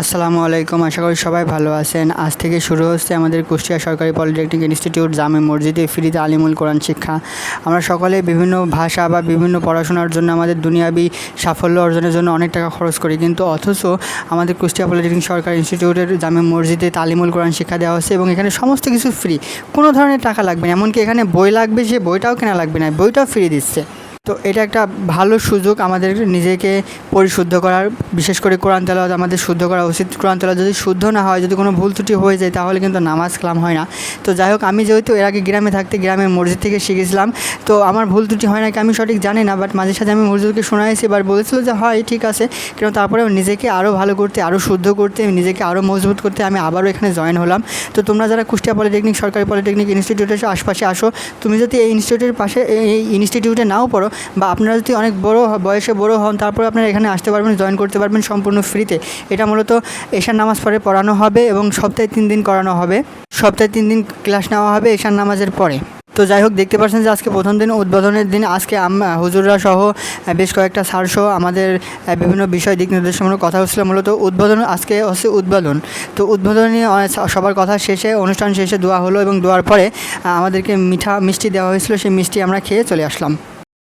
আসসালামু আলাইকুম। আশা করি সবাই ভালো আছেন। আজ থেকে শুরু হচ্ছে আমাদের কুষ্টিয়া সরকারি পলিটেকনিক ইনস্টিটিউট জামে মসজিদে ফ্রিতে আলিমুল কোরআন শিক্ষা। আমরা সকলে বিভিন্ন ভাষা বা বিভিন্ন পড়াশোনার জন্য আমাদের দুনিয়াবি সাফল্য অর্জনের জন্য অনেক টাকা খরচ করি, কিন্তু অথচ আমাদের কুষ্টিয়া পলিটেকনিক সরকারি ইনস্টিটিউটের জামে মসজিদে তালিমুল কোরআন শিক্ষা দেওয়া হচ্ছে এবং এখানে সমস্ত কিছু ফ্রি, কোনো ধরনের টাকা লাগবে না। এমনকি এখানে বই লাগবে, সে বইটাও কেনা লাগবে না, বইটাও ফ্রি দিচ্ছে। তো এটা একটা ভালো সুযোগ আমাদের নিজেকে পরিশুদ্ধ করার। বিশেষ করে কোরআন তেলাওয়াত আমাদের শুদ্ধ করা উচিত। কোরআন তেলাওয়াত যদি শুদ্ধ না হয়, যদি কোনো ভুল ত্রুটি হয়ে যায়, তাহলে কিন্তু নামাজ কালাম হয় না। তো যাই হোক, আমি যেহেতু এর আগে গ্রামে থাকতে গ্রামের মসজিদ থেকে শিখেছিলাম, তো আমার ভুল ত্রুটি হয় নাকি আমি সঠিক জানি না, বাট মাঝে সাথে আমি মসজিদকে শোনাইছি, এবার বলেছিল যে হয় ঠিক আছে। কিন্তু তারপরেও নিজেকে আরও ভালো করতে, আরও শুদ্ধ করতে, নিজেকে আরও মজবুত করতে আমি আবারও এখানে জয়েন হলাম। তো তোমরা যারা কুষ্টিয়া পলিটেকনিক সরকারি পলিটেকনিক ইনস্টিটিউটের আশপাশে আসো, তুমি যদি এই ইনস্টিটিউটের পাশে এই ইনস্টিটিউটে নাও পড়ো, বা আপনারা যদি অনেক বড় বয়সে বড় হন, তারপরে আপনারা এখানে আসতে পারবেন, জয়েন করতে পারবেন সম্পূর্ণ ফ্রিতে। এটা মূলত এশার নামাজ পরে পড়ানো হবে এবং সপ্তাহে 3 দিন করানো হবে। সপ্তাহে 3 দিন ক্লাস নেওয়া হবে এশার নামাজের পরে। তো যাই হোক, দেখতে পাচ্ছেন যে আজকে প্রথম দিন, উদ্বোধনের দিন। আজকে হুজুররা সহ বেশ কয়েকটা স্যার সহ আমাদের বিভিন্ন বিষয় দিক নির্দেশনামূলক কথা হচ্ছিল। মূলত উদ্বোধন আজকে হচ্ছে উদ্বোধন। তো উদ্বোধনী সবার কথা শেষে, অনুষ্ঠান শেষে দোয়া হলো এবং দোয়ার পরে আমাদেরকে মিষ্টি দেওয়া হয়েছিল। সেই মিষ্টি আমরা খেয়ে চলে আসলাম।